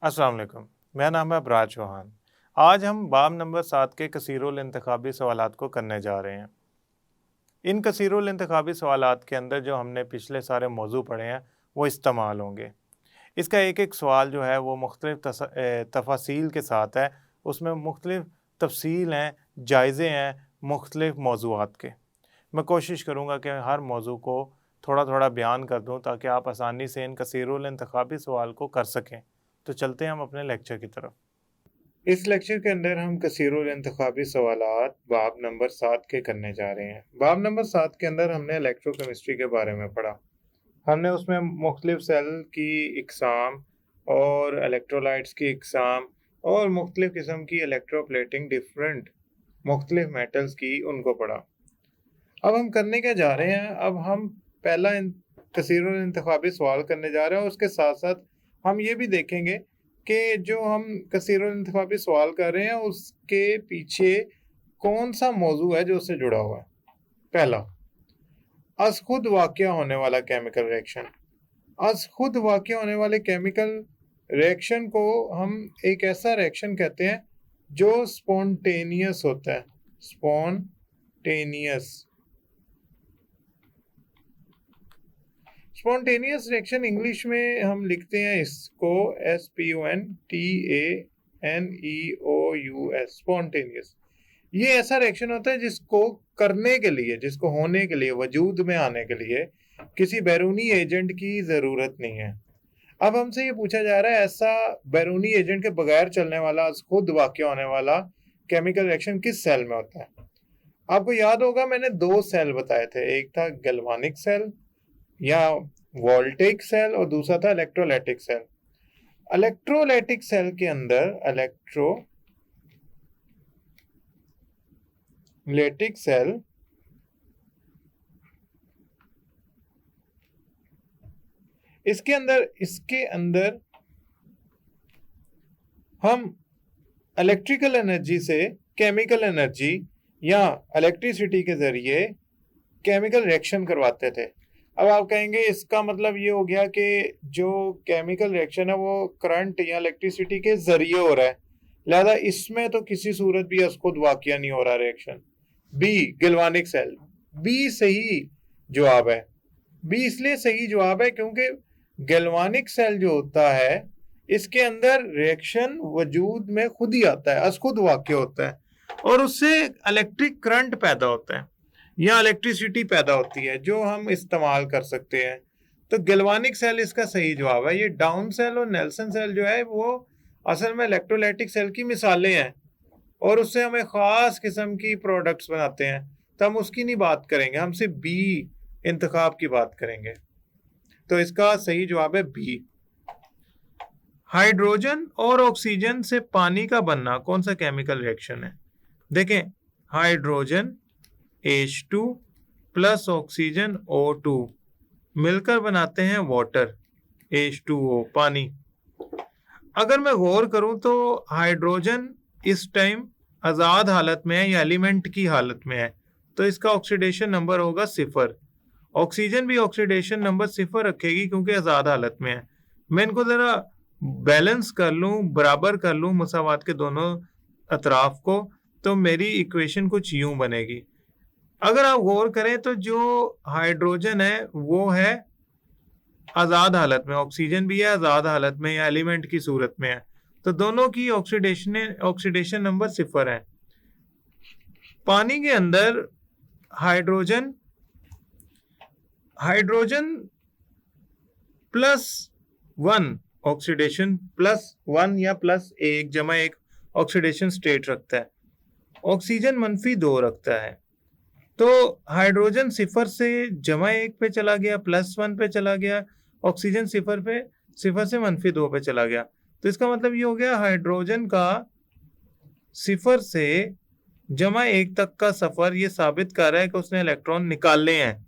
अस्सलाम वालेकुम। मेरा नाम है अबरार चौहान। आज हम बाब नंबर 7 के कसीरुल इंतखाबी सवालात को करने जा रहे हैं। इन कसीरुल इंतखाबी सवालात के अंदर जो हमने पिछले सारे मौजू पढ़े हैं वो इस्तेमाल होंगे। इसका एक एक सवाल जो है वो मुख्तलिफ तफासील के साथ है, उसमें मुख्तलिफ तफसील हैं, जायज़े हैं मुख्तलिफ मौज़ूआत के। मैं कोशिश करूँगा कि हर मौजू को थोड़ा थोड़ा बयान कर दूँ ताकि आप आसानी से इन कसीरुल इंतखाबी सवाल को कर सकें। तो चलते हैं हम अपने लेक्चर की तरफ। इस लेक्चर के अंदर हम कसीरुल इंतखाबी सवालात बाब नंबर 7 के करने जा रहे हैं। बाब नंबर 7 के अंदर हमने इलेक्ट्रोकेमिस्ट्री के बारे में पढ़ा। हमने उसमें मुख्तलिफ सेल की इकसाम और इलेक्ट्रोलाइट्स की इकसाम और मुख्तलिफ किस्म की इलेक्ट्रोप्लेटिंग डिफरेंट मुख्तलिफ मेटल्स की उनको पढ़ा। अब हम करने क्या जा रहे हैं, अब हम पहला कसीरुल इंतखाबी सवाल करने जा रहे हैं और उसके साथ साथ हम ये भी देखेंगे कि जो हम कसीरुल इंतखाबी सवाल कर रहे हैं उसके पीछे कौन सा मौजू है जो उससे जुड़ा हुआ है। पहला, अज खुद वाक़या होने वाला केमिकल रिएक्शन। अज खुद वाक़या होने वाले केमिकल रिएक्शन को हम एक ऐसा रिएक्शन कहते हैं जो स्पॉन्टेनियस होता है। स्पॉन्टेनियस रिएक्शन इंग्लिश में हम लिखते हैं इसको SPONTANEOUS, स्पॉन्टेनियस। ये ऐसा रिएक्शन होता है जिसको करने के लिए, जिसको होने के लिए, वजूद में आने के लिए किसी बैरूनी एजेंट की ज़रूरत नहीं है। अब हमसे ये पूछा जा रहा है ऐसा बैरूनी एजेंट के बगैर चलने वाला खुद वाक़या होने वाला केमिकल रिएक्शन किस सेल में होता है। आपको याद होगा मैंने दो सेल बताए थे, एक था गैल्वानिक सेल या वोल्टेइक सेल और दूसरा था इलेक्ट्रोलाइटिक सेल। इलेक्ट्रोलाइटिक सेल के अंदर इलेक्ट्रोलाइटिक सेल इसके अंदर हम इलेक्ट्रिकल एनर्जी से केमिकल एनर्जी या इलेक्ट्रिसिटी के जरिए केमिकल रिएक्शन करवाते थे। अब आप कहेंगे इसका मतलब ये हो गया कि जो केमिकल रिएक्शन है वो करंट या इलेक्ट्रिसिटी के जरिए हो रहा है, लिहाजा इसमें तो किसी सूरत भी खुद वाक़या नहीं हो रहा reaction. B, galvanic cell. B सही जवाब है। बी इसलिए सही जवाब है क्योंकि गैल्वानिक सेल जो होता है इसके अंदर रिएक्शन वजूद में खुद ही आता है, खुद वाक़या होता है और उससे इलेक्ट्रिक करंट पैदा होता है या इलेक्ट्रिसिटी पैदा होती है जो हम इस्तेमाल कर सकते हैं। तो गैल्वानिक सेल इसका सही जवाब है। ये डाउन सेल और नेल्सन सेल जो है वो असल में इलेक्ट्रोलाइटिक सेल की मिसालें हैं और उससे हमें ख़ास किस्म की प्रोडक्ट्स बनाते हैं, तो हम उसकी नहीं बात करेंगे, हम सिर्फ बी इंतखाब की बात करेंगे। तो इसका सही जवाब है बी। हाइड्रोजन और ऑक्सीजन से पानी का बनना कौन सा केमिकल रिएक्शन है। देखें, hydrogen H2 plus oxygen O2 मिलकर बनाते हैं वाटर H2O, पानी। अगर मैं गौर करूं तो हाइड्रोजन इस टाइम आज़ाद हालत में है या एलिमेंट की हालत में है, तो इसका ऑक्सीडेशन नंबर होगा 0। ऑक्सीजन भी ऑक्सीडेशन नंबर 0 रखेगी क्योंकि आज़ाद हालत में है। मैं इनको ज़रा बैलेंस कर लूं, बराबर कर लूं मसावात के दोनों अतराफ को, तो मेरी इक्वेशन कुछ यूं बनेगी। अगर आप गौर करें तो जो हाइड्रोजन है वो है आज़ाद हालत में, ऑक्सीजन भी है आज़ाद हालत में या एलिमेंट की सूरत में है, तो दोनों की ऑक्सीडेशन नंबर 0 है। पानी के अंदर हाइड्रोजन +1 ऑक्सीडेशन +1 या +1 जमा 1 ऑक्सीडेशन स्टेट रखता है, ऑक्सीजन -2 रखता है। तो हाइड्रोजन 0 से जमा 1 पे चला गया, +1 पे चला गया, ऑक्सीजन 0 से -2 पे चला गया। तो इसका मतलब ये हो गया हाइड्रोजन का 0 से जमा 1 तक का सफर ये साबित कर रहा है कि उसने इलेक्ट्रॉन निकाले हैं।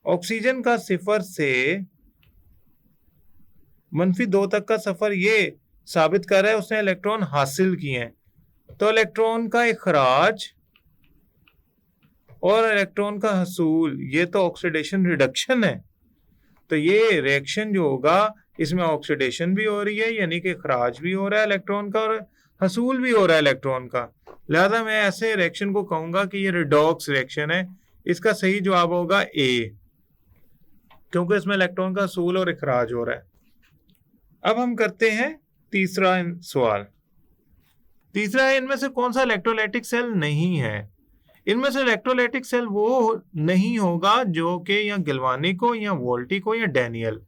ऑक्सीजन का 0 से -2 तक का सफर ये साबित कर रहा है उसने इलेक्ट्रॉन हासिल किए हैं। तो इलेक्ट्रॉन का इखराज और इलेक्ट्रॉन का हसूल, ये तो ऑक्सीडेशन रिडक्शन है। तो ये रिएक्शन जो होगा इसमें ऑक्सीडेशन भी हो रही है, यानी कि खराज भी हो रहा है इलेक्ट्रॉन का और हसूल भी हो रहा है इलेक्ट्रॉन का। लिहाजा मैं ऐसे रिएक्शन को कहूंगा कि ये रिडॉक्स रिएक्शन है। इसका सही जवाब होगा ए, क्योंकि इसमें इलेक्ट्रॉन का हसूल और इखराज हो रहा है। अब हम करते हैं तीसरा सवाल। तीसरा है, इनमें से कौन सा इलेक्ट्रोलाइटिक सेल नहीं है? इनमें से इलेक्ट्रोलाइटिक सेल वो नहीं होगा जो कि या गिलवानिक हो या वोल्टिक हो या डैनियल।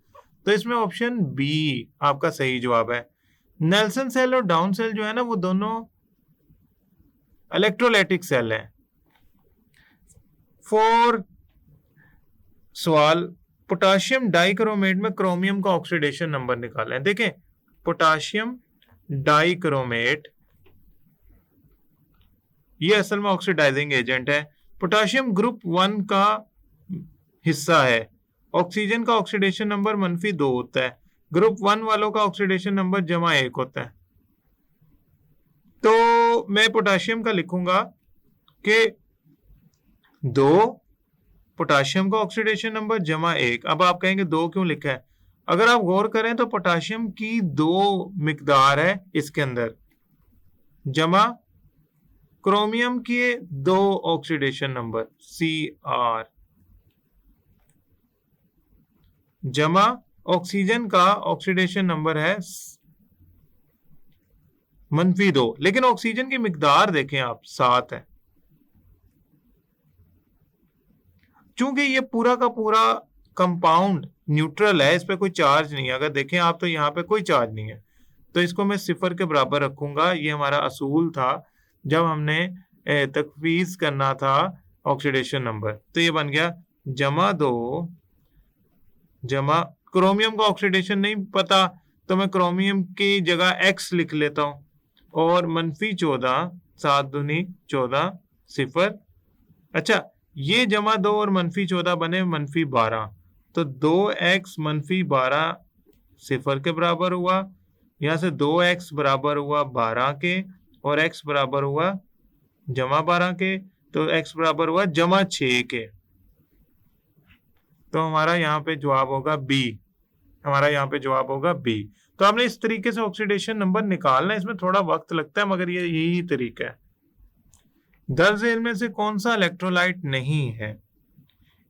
तो इसमें ऑप्शन बी आपका सही जवाब है। नेल्सन सेल और डाउन सेल जो है ना, वो दोनों इलेक्ट्रोलाइटिक सेल हैं। 4 सवाल, पोटाशियम डाइक्रोमेट में क्रोमियम का ऑक्सीडेशन नंबर निकालें। देखें, पोटाशियम डाइक्रोमेट ये असल में ऑक्सीडाइजिंग एजेंट है। पोटाशियम ग्रुप 1 का हिस्सा है। ऑक्सीजन का ऑक्सीडेशन नंबर -2 होता है। ग्रुप 1 वालों का ऑक्सीडेशन नंबर +1 होता है। तो मैं पोटाशियम का लिखूंगा कि 2 पोटाशियम का ऑक्सीडेशन नंबर +1। अब आप कहेंगे 2 क्यों लिखा है? अगर आप गौर करें तो पोटाशियम की 2 मिकदार है इसके अंदर, जमा क्रोमियम के 2 ऑक्सीडेशन नंबर Cr, जमा ऑक्सीजन का ऑक्सीडेशन नंबर है -2। लेकिन ऑक्सीजन की मिकदार देखें आप 7 है। चूंकि ये पूरा का पूरा कंपाउंड न्यूट्रल है, इस पे कोई चार्ज नहीं है। अगर देखें आप तो यहाँ पे कोई चार्ज नहीं है, तो इसको मैं 0 के बराबर रखूंगा। ये हमारा असूल था जब हमने तखफीज करना था ऑक्सीडेशन नंबर। तो ये बन गया -2 जमा क्रोमियम का ऑक्सीडेशन नहीं पता, तो मैं क्रोमियम की जगह X लिख लेता हूं, और -14 7 दूनी 14 0। अच्छा, ये -2 और -14 बने -12, तो 2x -12 0 के बराबर हुआ। यहां से 2x बराबर हुआ 12 के, और x बराबर हुआ -12 के, तो x बराबर हुआ -6 के। तो हमारा यहाँ पे जवाब होगा बी। हमारा यहाँ पे जवाब होगा बी। तो आपने इस तरीके से ऑक्सीडेशन नंबर निकालना है। इसमें थोड़ा वक्त लगता है, मगर ये यही तरीका है। दर्ज इनमें से कौन सा इलेक्ट्रोलाइट नहीं है?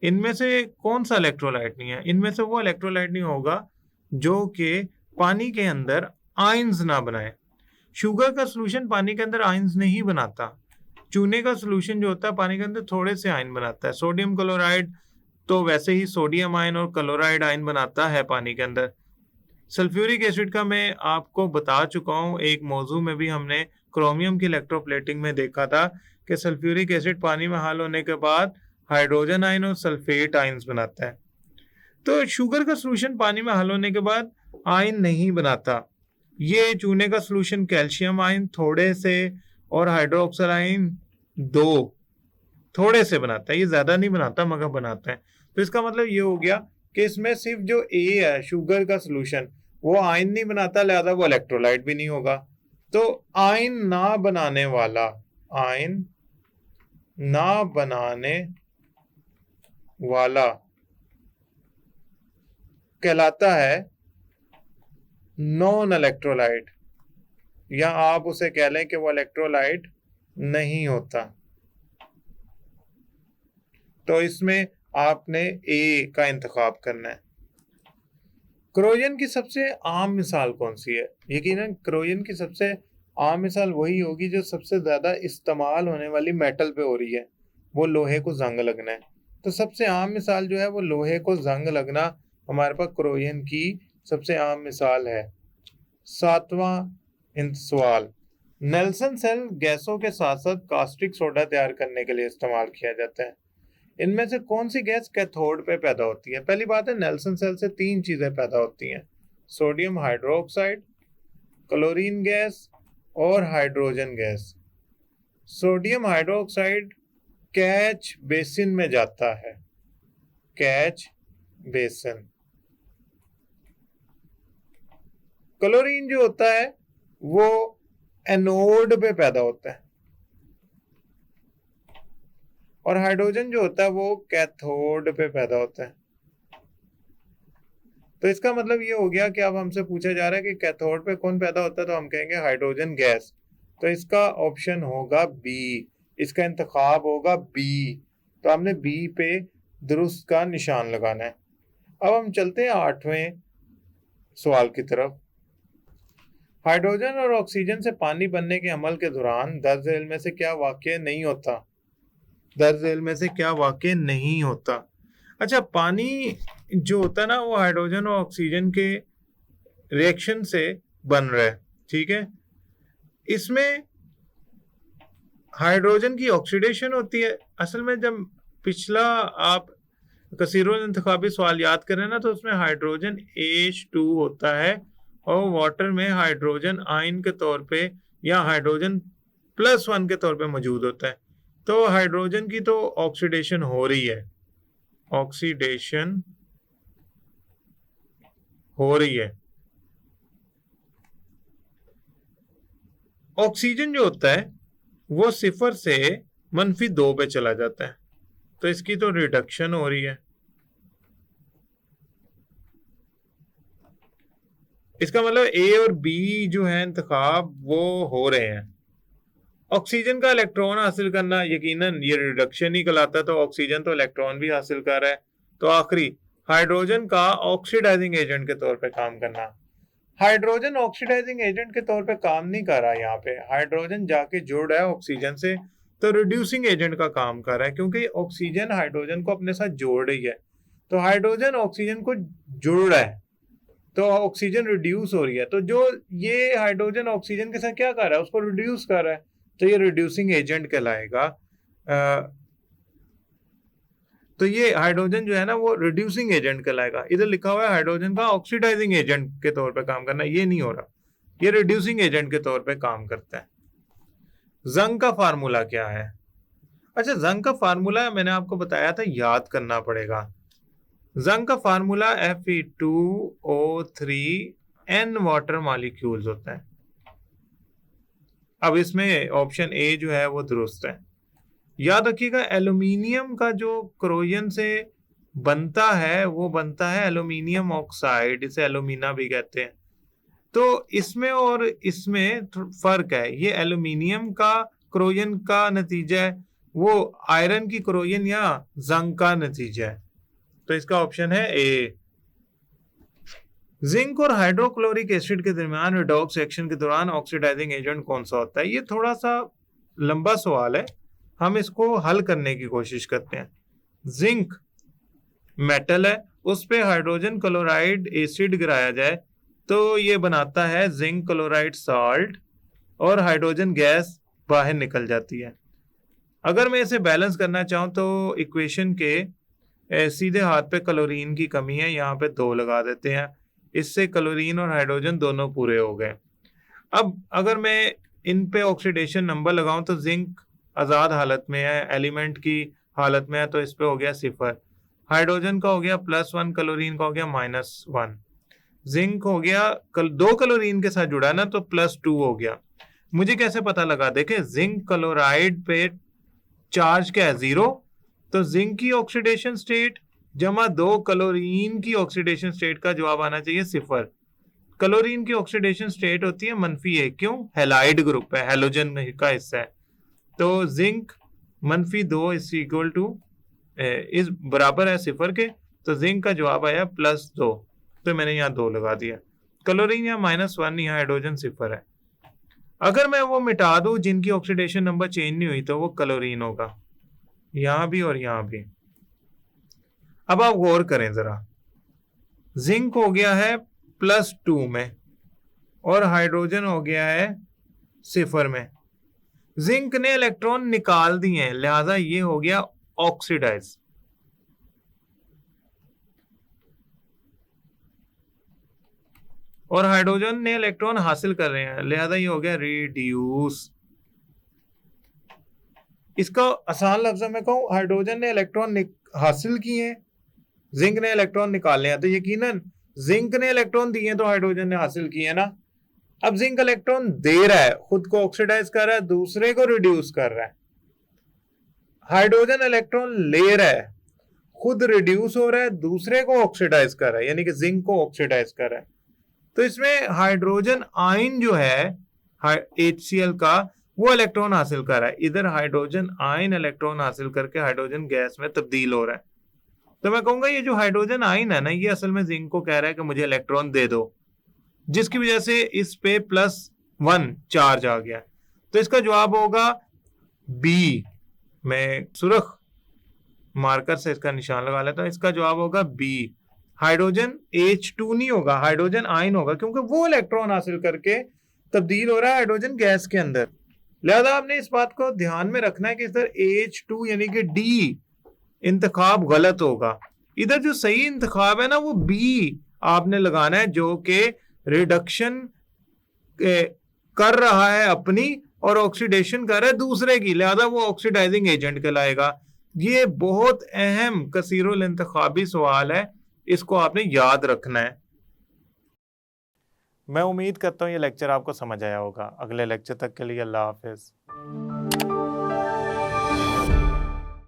इनमें से कौन सा इलेक्ट्रोलाइट नहीं है? इनमें से वो इलेक्ट्रोलाइट नहीं होगा जो कि पानी के अंदर आयंस ना बनाए। शुगर का सोल्यूशन पानी के अंदर आयंस नहीं बनाता। चूने का सोल्यूशन जो होता है पानी के अंदर थोड़े से आयन बनाता है। सोडियम क्लोराइड तो वैसे ही सोडियम आयन और क्लोराइड आयन बनाता है पानी के अंदर। सल्फ्यूरिक एसिड का मैं आपको बता चुका हूं, एक मौजू में भी हमने क्रोमियम की इलेक्ट्रोप्लेटिंग में देखा था कि सल्फ्यूरिक एसिड पानी में हल होने के बाद हाइड्रोजन आयन और सल्फेट आयन्स बनाता है। तो शुगर का सोल्यूशन पानी में हल होने के बाद आयन नहीं बनाता। ये चूने का सोल्यूशन कैल्शियम आयन थोड़े से और हाइड्रोक्साइड आयन 2 थोड़े से बनाता है। ये ज्यादा नहीं बनाता मगर बनाता है। तो इसका मतलब ये हो गया कि इसमें सिर्फ जो ए है शुगर का सोल्यूशन, वो आयन नहीं बनाता, लिहाजा वो इलेक्ट्रोलाइट भी नहीं होगा। तो आयन ना बनाने वाला, आयन ना बनाने वाला कहलाता है नॉन इलेक्ट्रोलाइट, या आप उसे कह लें कि वो इलेक्ट्रोलाइट नहीं होता। तो इसमें आपने ए का इंतखाब करना है। क्रोजन की सबसे आम मिसाल कौन सी है? यकीनन क्रोजन की सबसे आम मिसाल वही होगी जो सबसे ज्यादा इस्तेमाल होने वाली मेटल पे हो रही है, वो लोहे को जंग लगना है। तो सबसे आम मिसाल जो है वो लोहे को जंग लगना हमारे पास क्रोजन की सबसे आम मिसाल है। 7वां सवाल, नेल्सन सेल गैसों के साथ साथ कास्टिक सोडा तैयार करने के लिए इस्तेमाल किया जाता है। इनमें से कौन सी गैस कैथोड पे पैदा होती है? पहली बात है, नेल्सन सेल से 3 चीजें पैदा होती हैं, सोडियम हाइड्रोक्साइड, क्लोरीन गैस और hydrogen gas. Sodium hydroxide catch basin में जाता है, कैच बेसिन। क्लोरीन जो होता है वो एनोड पे पैदा होता है, और हाइड्रोजन जो होता है वो कैथोड पे पैदा होता है। तो इसका मतलब ये हो गया कि अब हमसे पूछा जा रहा है कि कैथोड पे कौन पैदा होता है, तो हम कहेंगे हाइड्रोजन गैस। तो इसका ऑप्शन होगा बी, इसका इंतखाब होगा बी। तो हमने बी पे दुरुस्त का निशान लगाना है। अब हम चलते हैं 8वें सवाल की तरफ। हाइड्रोजन और ऑक्सीजन से पानी बनने के अमल के दौरान दर्ज झेल में से क्या वाक़या नहीं होता? दर्ज झेल में से क्या वाक़या नहीं होता? अच्छा, पानी जो होता है ना, वो हाइड्रोजन और ऑक्सीजन के रिएक्शन से बन रहा है, ठीक है। इसमें हाइड्रोजन की ऑक्सीडेशन होती है। असल में जब पिछला आप कसीरुल इंतखाबी सवाल याद करें ना, तो उसमें हाइड्रोजन H2 होता है और वाटर में हाइड्रोजन आयन के तौर पे या हाइड्रोजन +1 के तौर पे मौजूद होता है। तो हाइड्रोजन की तो ऑक्सीडेशन हो रही है, ऑक्सीडेशन हो रही है। ऑक्सीजन जो होता है वो 0 से -2 पे चला जाता है, तो इसकी तो रिडक्शन हो रही है। इसका मतलब ए और बी जो है इंतखाब वो हो रहे हैं। ऑक्सीजन का इलेक्ट्रॉन हासिल करना यकीनन ये रिडक्शन ही कहलाता है, तो ऑक्सीजन तो इलेक्ट्रॉन भी हासिल कर रहा है। तो आखिरी हाइड्रोजन का ऑक्सीडाइजिंग एजेंट के तौर पे काम करना। हाइड्रोजन ऑक्सीडाइजिंग एजेंट के तौर पे काम नहीं कर रहा। यहाँ पे हाइड्रोजन जाके जुड़ रहा है ऑक्सीजन से, तो रिड्यूसिंग एजेंट का काम कर रहा है, क्योंकि ऑक्सीजन हाइड्रोजन को अपने साथ जोड़ रही है। तो हाइड्रोजन ऑक्सीजन को जुड़ रहा है, तो ऑक्सीजन रिड्यूस हो रही है। तो जो ये हाइड्रोजन ऑक्सीजन के साथ क्या कर रहा है, उसको रिड्यूस कर रहा है, तो ये रिड्यूसिंग एजेंट कहलाएगा। तो ये हाइड्रोजन जो है ना, वो रिड्यूसिंग एजेंट कहलाएगा। इधर लिखा हुआ है हाइड्रोजन का ऑक्सीडाइजिंग एजेंट के तौर पे काम करना, ये नहीं हो रहा, ये रिड्यूसिंग एजेंट के तौर पे काम करता है। जंग का फार्मूला क्या है? अच्छा, जंग का फार्मूला मैंने आपको बताया था, याद करना पड़ेगा। जंग का फार्मूला Fe2O3 वाटर मॉलिक्यूल्स होता है। अब इसमें ऑप्शन ए जो है वो दुरुस्त है। याद रखिएगा, एल्यूमिनियम का जो क्रोजन से बनता है वो बनता है एल्यूमिनियम ऑक्साइड, इसे एल्यूमिना भी कहते हैं। तो इसमें और इसमें फर्क है। ये एल्यूमिनियम का क्रोजन का नतीजा है, वो आयरन की क्रोजन या जंग का नतीजा है। तो इसका ऑप्शन है ए। जिंक और हाइड्रोक्लोरिक एसिड के दरमियान रिडॉक्स एक्शन के दौरान ऑक्सीडाइजिंग एजेंट कौन सा होता है? ये थोड़ा सा लंबा सवाल है, हम इसको हल करने की कोशिश करते हैं। जिंक मेटल है, उस पे हाइड्रोजन क्लोराइड एसिड गिराया जाए तो ये बनाता है जिंक क्लोराइड साल्ट, और हाइड्रोजन गैस बाहर निकल जाती है। अगर मैं इसे बैलेंस करना चाहूँ तो इक्वेशन के सीधे हाथ पे क्लोरीन की कमी है, यहाँ पे 2 लगा देते हैं, इससे क्लोरीन और हाइड्रोजन दोनों पूरे हो गए। अब अगर मैं इन पे ऑक्सीडेशन नंबर लगाऊं तो जिंक आज़ाद हालत में है, एलिमेंट की हालत में है, तो इस पे हो गया 0। हाइड्रोजन का हो गया +1, क्लोरीन का हो गया -1। जिंक हो गया 2 क्लोरीन के साथ जुड़ा है ना, तो +2 हो गया। मुझे कैसे पता लगा? देखे, जिंक क्लोराइड पे चार्ज क्या है? 0। तो जिंक की ऑक्सीडेशन स्टेट जमा 2 क्लोरीन की ऑक्सीडेशन स्टेट का जवाब आना चाहिए 0। क्लोरीन की ऑक्सीडेशन स्टेट होती है -1। क्यों? हैलाइड ग्रुप है, हैलोजन का हिस्सा है। तो जिंक -2 इज इक्वल टू इस बराबर है 0 के, तो जिंक का जवाब आया +2। तो मैंने यहाँ 2 लगा दिया। क्लोरीन यहाँ -1, यहाँ हाइड्रोजन 0 है। अगर मैं वो मिटा दूं जिनकी ऑक्सीडेशन नंबर चेंज नहीं हुई, तो वो क्लोरीन होगा, यहाँ भी और यहाँ भी। अब आप गौर करें जरा, जिंक हो गया है +2 में और हाइड्रोजन हो गया है 0 में। जिंक ने इलेक्ट्रॉन निकाल दिए हैं, लिहाजा ये हो गया ऑक्सीडाइज। और हाइड्रोजन ने इलेक्ट्रॉन हासिल कर रहे हैं, लिहाजा ये हो गया रिड्यूस। इसका आसान लफ्ज़ में कहूं, हाइड्रोजन ने इलेक्ट्रॉन हासिल किए हैं, जिंक ने इलेक्ट्रॉन निकाले हैं, तो यकीनन जिंक ने इलेक्ट्रॉन दिए तो हाइड्रोजन ने हासिल किए ना। अब जिंक इलेक्ट्रॉन दे रहा है, खुद को ऑक्सीडाइज कर रहा है, दूसरे को रिड्यूस कर रहा है। हाइड्रोजन इलेक्ट्रॉन ले रहा है, खुद रिड्यूस हो रहा है, दूसरे को ऑक्सीडाइज कर रहा है, यानी कि जिंक को ऑक्सीडाइज कर रहा है। तो इसमें हाइड्रोजन आयन जो है HCl का, वो इलेक्ट्रॉन हासिल कर रहा है। इधर हाइड्रोजन आयन इलेक्ट्रॉन हासिल करके हाइड्रोजन गैस में तब्दील हो रहा है। तो मैं कहूंगा ये जो हाइड्रोजन आयन है ना, ये असल में जिंक को कह रहा है कि मुझे इलेक्ट्रॉन दे दो, जिसकी वजह से इस पे +1 चार्ज आ गया। तो इसका जवाब होगा बी। मैं सुर्ख मार्कर से इसका निशान लगा लेता हूं। इसका जवाब होगा बी। हाइड्रोजन H2 नहीं होगा, हाइड्रोजन आयन होगा, क्योंकि वो इलेक्ट्रॉन हासिल करके तब्दील हो रहा है हाइड्रोजन गैस के अंदर। लिहाजा आपने इस बात को ध्यान में रखना है कि इधर H2 यानी कि डी इंतखाब गलत होगा। इधर जो सही इंतखाब है ना, वो बी आपने लगाना है, जो कि रिडक्शन कर रहा है अपनी और ऑक्सीडेशन कर रहा है दूसरे की, लिहाजा वो ऑक्सीडाइजिंग एजेंट कहलाएगा। ये बहुत अहम कसीरुल इंतखाबी सवाल है, इसको आपने याद रखना है। मैं उम्मीद करता हूँ ये लेक्चर आपको समझ आया होगा। अगले लेक्चर तक के लिए अल्लाह हाफिज।